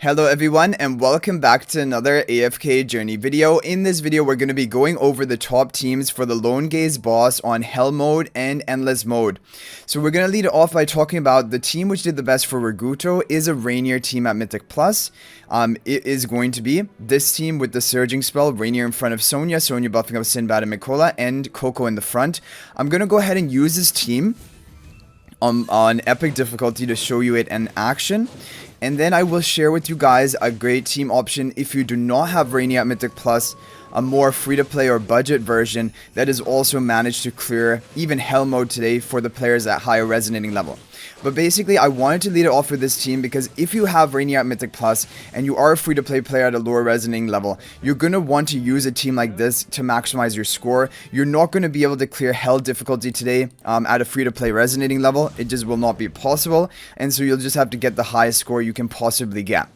Hello everyone and welcome back to another AFK journey video. In this video we're going to be going over the top teams for the Lone Gaze boss on Hell mode and Endless mode. So we're going to lead it off by talking about the team which did the best for Raguto is a Reinier team at Mythic Plus. It is going to be this team with the Surging spell, Reinier in front of Sonya, Sonya buffing up Sinbad and Mikola, and Coco in the front. I'm going to go ahead and use this team on epic difficulty to show you it in action. And then I will share with you guys a great team option if you do not have Reinier at Mythic Plus, a more free-to-play or budget version that has also managed to clear even Hell mode today for the players at higher resonating level. But basically, I wanted to lead it off with this team because if you have Reinier at Mythic Plus and you are a free-to-play player at a lower resonating level, you're going to want to use a team like this to maximize your score. You're not going to be able to clear Hell difficulty today at a free-to-play resonating level. It just will not be possible, and so you'll just have to get the highest score you can possibly get.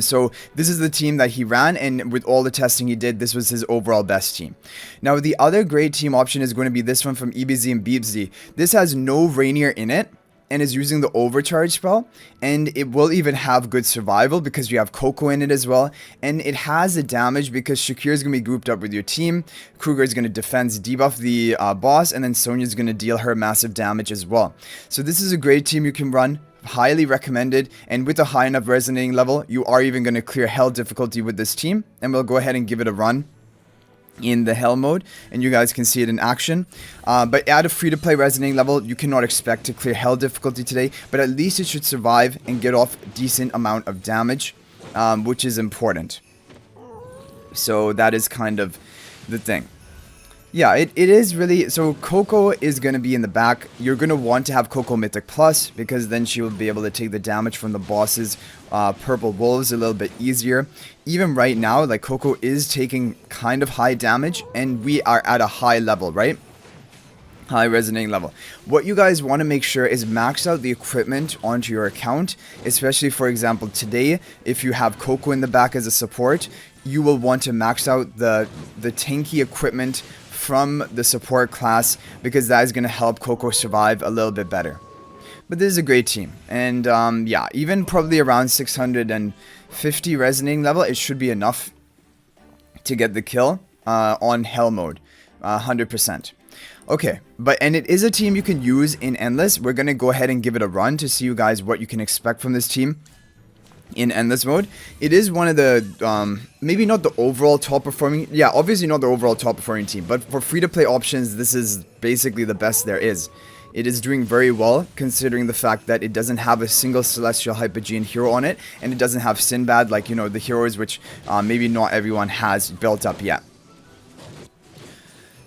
So this is the team that he ran, and with all the testing he did, this was his overall best team. Now the other great team option is going to be this one from EBZ and Beebzy. This has no Reinier in it and is using the overcharge spell, and it will even have good survival because you have Coco in it as well, and it has the damage because Shakir is going to be grouped up with your team, Kruger is going to defense debuff the boss, and then Sonya is going to deal her massive damage as well. So this is a great team you can run. Highly recommended, and with a high enough resonating level you are even going to clear Hell difficulty with this team, and we'll go ahead and give it a run in the Hell mode and you guys can see it in action. But at a free-to-play resonating level you cannot expect to clear Hell difficulty today, but at least it should survive and get off a decent amount of damage, which is important. So that is kind of the thing. Yeah, it is really, so Coco is going to be in the back. You're going to want to have Coco Mythic Plus because then she will be able to take the damage from the boss's purple wolves a little bit easier. Even right now, like, Coco is taking kind of high damage and we are at a high level, right? High resonating level. What you guys want to make sure is max out the equipment onto your account, especially for example today if you have Coco in the back as a support, you will want to max out the tanky equipment from the support class because that is going to help Coco survive a little bit better. But this is a great team, and yeah, even probably around 650 resonating level it should be enough to get the kill on Hell mode, 100%. Okay, and it is a team you can use in Endless. We're going to go ahead and give it a run to see you guys what you can expect from this team in Endless mode. It is one of the, maybe not the overall top performing, yeah, obviously not the overall top performing team, but for free-to-play options, this is basically the best there is. It is doing very well, considering the fact that it doesn't have a single Celestial Hypogean hero on it, and it doesn't have Sinbad, like, you know, the heroes which maybe not everyone has built up yet.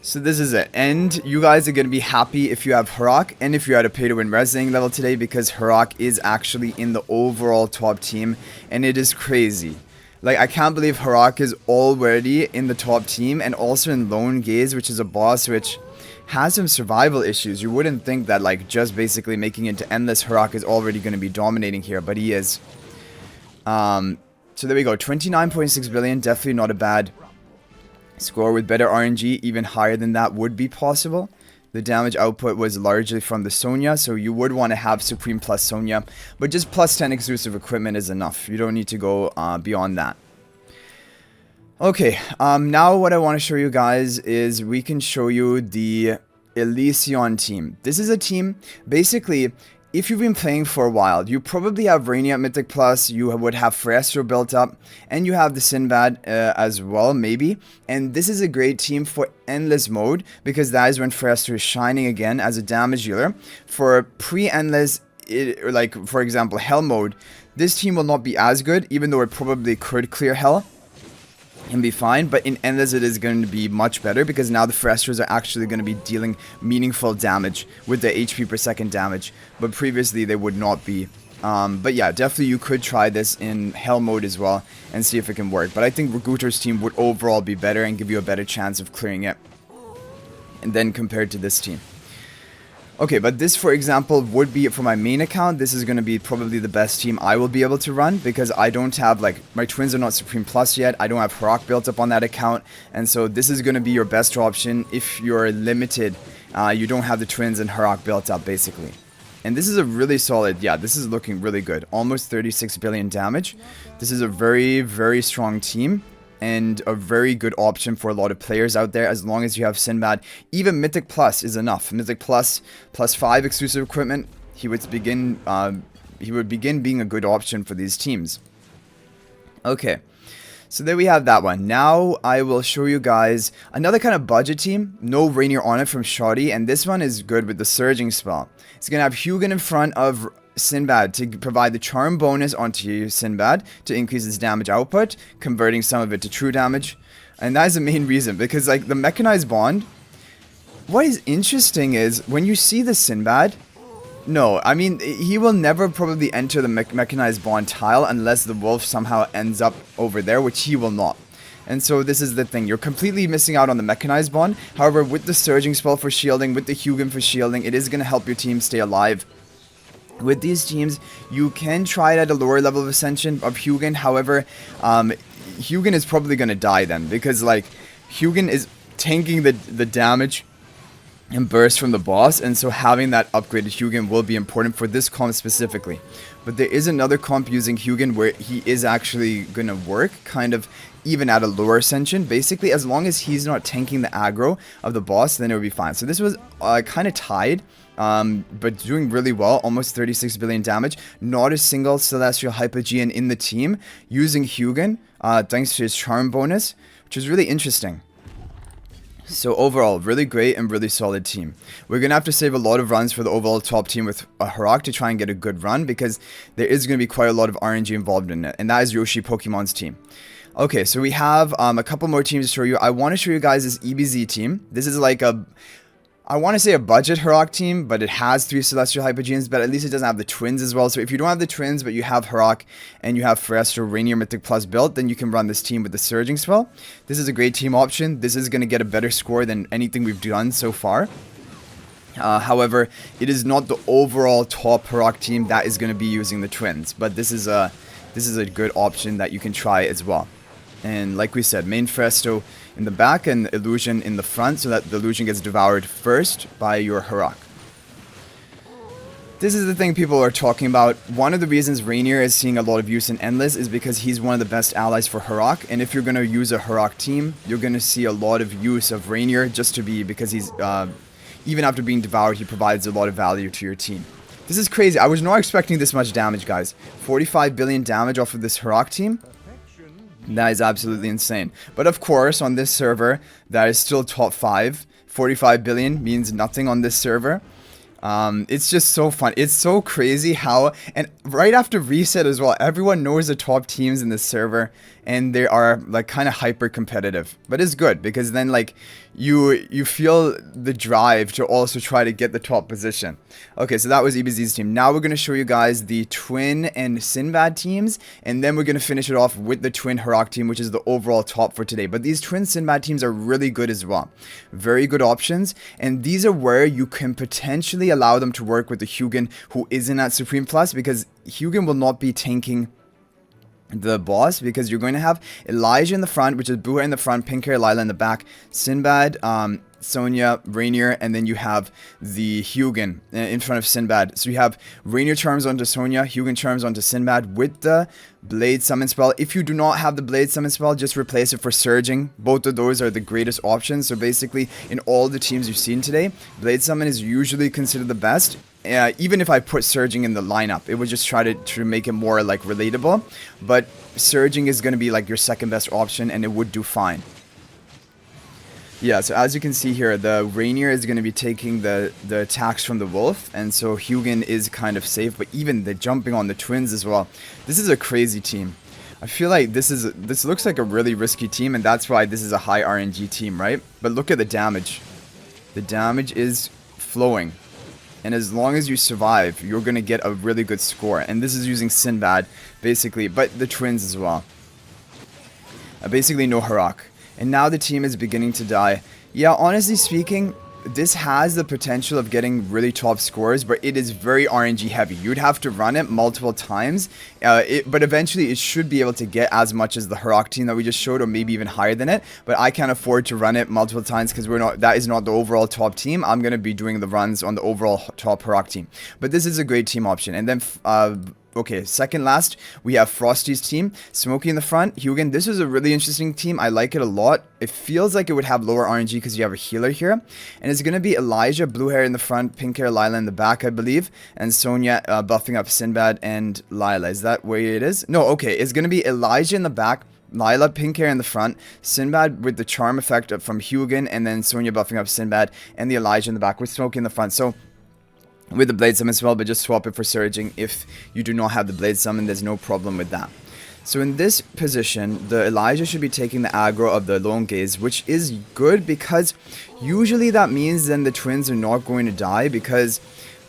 So this is it, and you guys are going to be happy if you have Harak and if you're at a pay-to-win resonating level today, because Harak is actually in the overall top team, and it is crazy. Like, I can't believe Harak is already in the top team, and also in Lone Gaze, which is a boss which has some survival issues. You wouldn't think that, like, just basically making it to Endless, Harak is already going to be dominating here, but he is. So there we go, 29.6 billion, definitely not a bad score. With better RNG, even higher than that would be possible. The damage output was largely from the Sonya, so you would want to have Supreme plus Sonya, but just plus 10 exclusive equipment is enough. You don't need to go beyond that. Okay, now what I want to show you guys is we can show you the Elysion team. This is a team, basically, if you've been playing for a while, you probably have Reinier at Mythic Plus, you would have Phraesto built up, and you have the Sinbad as well, maybe. And this is a great team for Endless mode, because that is when Phraesto is shining again as a damage dealer. For pre-Endless, like for example Hell mode, this team will not be as good, even though it probably could clear Hell and be fine, but in Endless it is going to be much better because now the Phraestos are actually going to be dealing meaningful damage with the HP per second damage, but previously they would not be. But yeah, definitely you could try this in Hell mode as well and see if it can work, but I think Raguto's team would overall be better and give you a better chance of clearing it, and then compared to this team. Okay, but this, for example, would be for my main account. This is going to be probably the best team I will be able to run because I don't have, like, my twins are not Supreme Plus yet. I don't have Harak built up on that account, and so this is going to be your best option if you're limited. You don't have the twins and Harak built up, basically. And this is a really solid, yeah, this is looking really good. Almost 36 billion damage. This is a very, very strong team. And a very good option for a lot of players out there as long as you have Sinbad. Even Mythic Plus is enough. Mythic Plus, +5 exclusive equipment. He would begin being a good option for these teams. Okay. So there we have that one. Now I will show you guys another kind of budget team. No Reinier on it from Shoddy. And this one is good with the surging spell. It's going to have Hugin in front of Sinbad to provide the charm bonus onto Sinbad to increase his damage output, converting some of it to true damage. And that is the main reason, because like the mechanized bond, what is interesting is when you see the Sinbad, no, I mean, he will never probably enter the mechanized bond tile unless the wolf somehow ends up over there, which he will not. And so this is the thing, you're completely missing out on the mechanized bond. However, with the surging spell for shielding, with the Hugin for shielding, it is going to help your team stay alive. With these teams, you can try it at a lower level of ascension of Hugin. However, Hugin is probably going to die then, because like Hugin is tanking the damage and burst from the boss, and so having that upgraded Hugin will be important for this comp specifically. But there is another comp using Hugin where he is actually going to work kind of even at a lower ascension. Basically, as long as he's not tanking the aggro of the boss, then it would be fine. So this was kind of tied. But doing really well, almost 36 billion damage. Not a single Celestial Hypogean in the team using Hugin, thanks to his charm bonus, which is really interesting. So overall, really great and really solid team. We're going to have to save a lot of runs for the overall top team with Harak to try and get a good run, because there is going to be quite a lot of RNG involved in it, and that is Yoshi Pokemon's team. Okay, so we have a couple more teams to show you. I want to show you guys this EBZ team. This is like a, I want to say a budget Harak team, but it has 3 Celestial Hypogeans, but at least it doesn't have the twins as well. So if you don't have the twins, but you have Harak and you have Phraesto, Reinier, Mythic Plus built, then you can run this team with the Surging Spell. This is a great team option. This is going to get a better score than anything we've done so far. However, it is not the overall top Harak team that is going to be using the twins, but this is a good option that you can try as well. And like we said, main Phraesto in the back and Illusion in the front, so that the Illusion gets devoured first by your Harak. This is the thing people are talking about. One of the reasons Reinier is seeing a lot of use in Endless is because he's one of the best allies for Harak, and if you're going to use a Harak team, you're going to see a lot of use of Reinier just to be, because he's, even after being devoured, he provides a lot of value to your team. This is crazy. I was not expecting this much damage, guys. 45 billion damage off of this Harak team. That is absolutely insane. But of course, on this server, that is still top 5. 45 billion means nothing on this server. It's just so fun. It's so crazy how, and right after reset as well, everyone knows the top teams in this server, and they are like kind of hyper competitive. But it's good, because then like you feel the drive to also try to get the top position. Okay, so that was EBZ's team. Now we're going to show you guys the Twin and Sinbad teams, and then we're going to finish it off with the Twin Harak team, which is the overall top for today. But these Twin Sinbad teams are really good as well. Very good options, and these are where you can potentially allow them to work with the Hugin, who isn't at Supreme Plus, because Hugin will not be tanking the boss, because you're going to have Elijah in the front, which is Buha in the front, Pink Hair Lila in the back, Sinbad, Sonia, Reinier, and then you have the Hugin in front of Sinbad. So you have Reinier charms onto Sonia, Hugin charms onto Sinbad with the Blade Summon spell. If you do not have the Blade Summon spell, just replace it for Surging. Both of those are the greatest options. So basically, in all the teams you've seen today, Blade Summon is usually considered the best. Even if I put Surging in the lineup, it would just try to make it more like relatable. But Surging is going to be like your second best option, and it would do fine. Yeah, so as you can see here, the Reinier is going to be taking the attacks from the wolf, and so Hugin is kind of safe, but even the jumping on the twins as well. This is a crazy team. I feel like this looks like a really risky team, and that's why this is a high RNG team, right? But look at the damage. The damage is flowing. And as long as you survive, you're going to get a really good score. And this is using Sinbad, basically, but the twins as well. Basically no Harak. And now the team is beginning to die. Yeah, honestly speaking, this has the potential of getting really top scores, but it is very RNG heavy. You'd have to run it multiple times, but eventually it should be able to get as much as the Harak team that we just showed, or maybe even higher than it. But I can't afford to run it multiple times because that is not the overall top team. I'm going to be doing the runs on the overall top Harak team. But this is a great team option. And then okay, second last, we have Frosty's team. Smokey in the front, Hugin. This is a really interesting team. I like it a lot. It feels like it would have lower RNG because you have a healer here. And it's going to be Elijah, blue hair in the front, pink hair, Lila in the back, I believe. And Sonya buffing up Sinbad and Lila. Is that where it is? No, okay. It's going to be Elijah in the back, Lila, pink hair in the front, Sinbad with the charm effect from Hugin, and then Sonya buffing up Sinbad, and the Elijah in the back with Smokey in the front. So with the blade summon as well, but just swap it for surging. If you do not have the blade summon, there's no problem with that. So in this position, the Elijah should be taking the aggro of the lone gaze, which is good because usually that means then the twins are not going to die because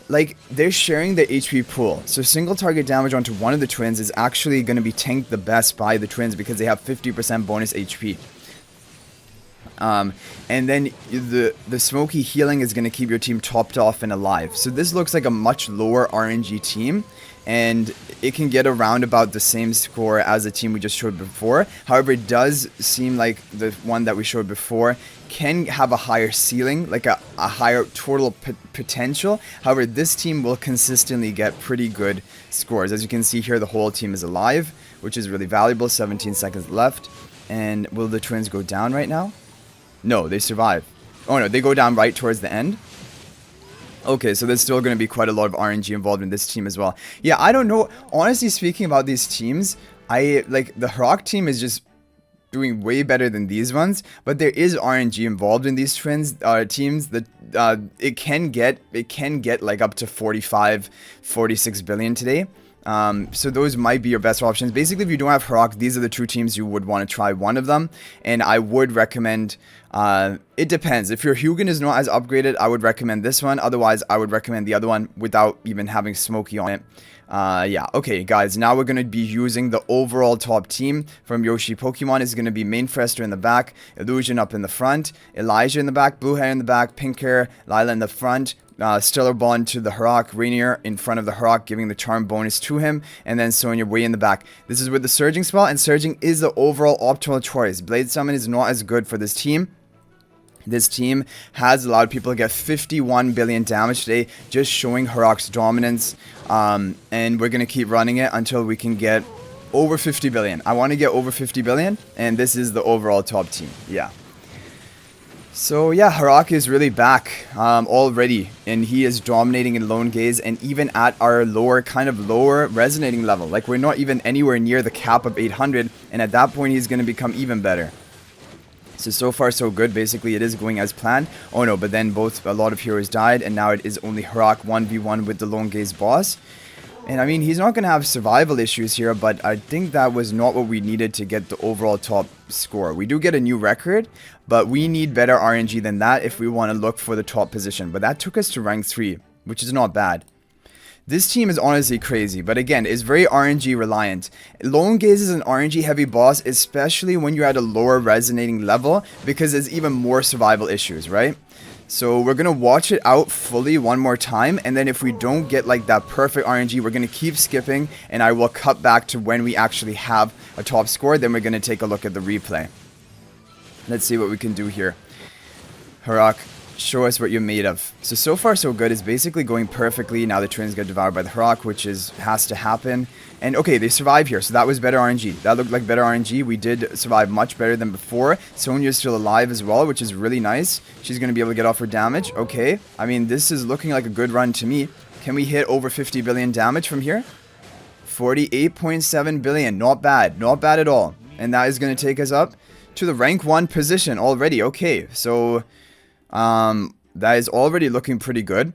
like they're sharing the HP pool. So single target damage onto one of the twins is actually going to be tanked the best by the twins because they have 50% bonus HP. And then the smoky healing is going to keep your team topped off and alive. So this looks like a much lower RNG team, and it can get around about the same score as the team we just showed before. However, it does seem like the one that we showed before can have a higher ceiling, like a higher total potential. However, this team will consistently get pretty good scores. As you can see here, the whole team is alive, which is really valuable. 17 seconds left. And will the twins go down right now? No, they survive. Oh no, they go down right towards the end. Okay, so there's still going to be quite a lot of RNG involved in this team as well. Yeah, I don't know. Honestly speaking about these teams, like the Harak team is just doing way better than these ones, but there is RNG involved in these teams that it can get like up to 46 billion today. So those might be your best options. Basically, if you don't have Harak, these are the two teams you would want to try one of them. And I would recommend, it depends. If your Hugin is not as upgraded, I would recommend this one. Otherwise, I would recommend the other one without even having Smokey on it. Yeah, okay, guys, now we're going to be using the overall top team from Yoshi Pokemon. Is going to be main Phraesto in the back, Illusion up in the front, Elijah in the back, blue hair in the back, pink hair, Lila in the front, Stellar Bond to the Harak, Reinier in front of the Harak, giving the charm bonus to him, and then Sonya way in the back. This is with the Surging spell, and Surging is the overall optimal choice. Blade Summon is not as good for this team. This team has allowed people to get 51 billion damage today, just showing Harak's dominance, and we're going to keep running it until we can get over 50 billion. I want to get over 50 billion, and this is the overall top team. Yeah. So yeah, Harak is really back already, and he is dominating in lone gaze, and even at our lower resonating level. Like, we're not even anywhere near the cap of 800, and at that point he's going to become even better. So far so good. Basically it is going as planned. Oh no, but then a lot of heroes died, and now it is only Harak 1v1 with the lone gaze boss. And I mean, he's not going to have survival issues here, but I think that was not what we needed to get the overall top score. We do get a new record, but we need better RNG than that if we want to look for the top position. But that took us to rank 3, which is not bad. This team is honestly crazy, but again, is very RNG reliant. Lone Gaze is an RNG heavy boss, especially when you're at a lower resonating level, because there's even more survival issues, right? So we're going to watch it out fully one more time, and then if we don't get like that perfect RNG, we're going to keep skipping, and I will cut back to when we actually have a top score. Then we're going to take a look at the replay. Let's see what we can do here. Harak, show us what you're made of. So far so good. Is basically going perfectly. Now the twins get devoured by the Harak, which has to happen. And okay, they survive here, so that was better RNG. That looked like better RNG. We did survive much better than before. Sonya's still alive as well, which is really nice. She's going to be able to get off her damage. Okay, I mean, this is looking like a good run to me. Can we hit over 50 billion damage from here? 48.7 billion. Not bad. Not bad at all. And that is going to take us up to the rank 1 position already. Okay, so that is already looking pretty good.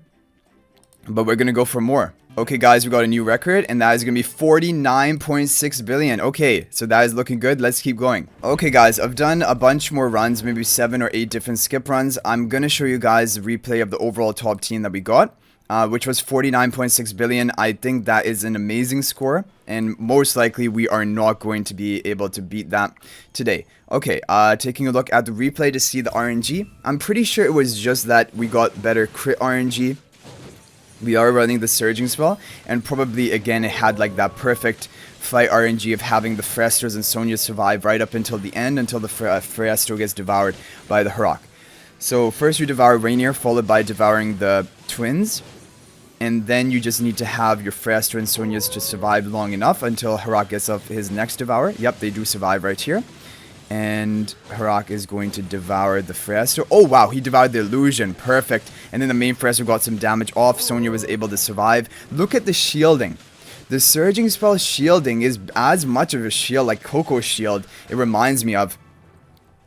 But we're going to go for more. Okay, guys, we got a new record, and that is going to be 49.6 billion. Okay, so that is looking good. Let's keep going. Okay, guys, I've done a bunch more runs, maybe 7 or 8 different skip runs. I'm going to show you guys the replay of the overall top team that we got. which was 49.6 billion. I think that is an amazing score, and most likely we are not going to be able to beat that today. Okay, taking a look at the replay to see the RNG. I'm pretty sure it was just that we got better crit RNG. We are running the surging spell, and probably again it had like that perfect fight RNG of having the Phraestos and Sonya survive right up until the end, until the Phraesto gets devoured by the Harak. So first you devour Reinier, followed by devouring the twins. And then you just need to have your Phraesto and Sonyas to survive long enough until Harak gets up his next devour. Yep, they do survive right here. And Harak is going to devour the Phraesto. Oh, wow, he devoured the illusion. Perfect. And then the main Phraesto got some damage off. Sonya was able to survive. Look at the shielding. The surging spell shielding is as much of a shield like Coco's shield it reminds me of.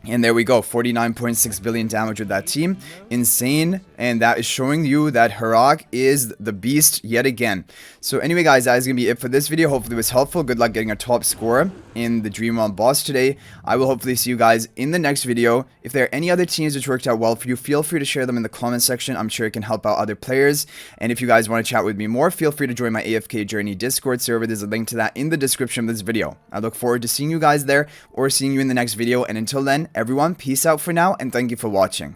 And there we go, 49.6 billion damage with that team. Insane. And that is showing you that Harak is the beast yet again. So anyway, guys, that is going to be it for this video. Hopefully it was helpful. Good luck getting a top score in the Dream Realm boss today. I will hopefully see you guys in the next video. If there are any other teams which worked out well for you, feel free to share them in the comment section. I'm sure it can help out other players. And if you guys want to chat with me more, feel free to join my AFK Journey Discord server. There's a link to that in the description of this video. I look forward to seeing you guys there or seeing you in the next video. And until then, everyone, peace out for now, and thank you for watching.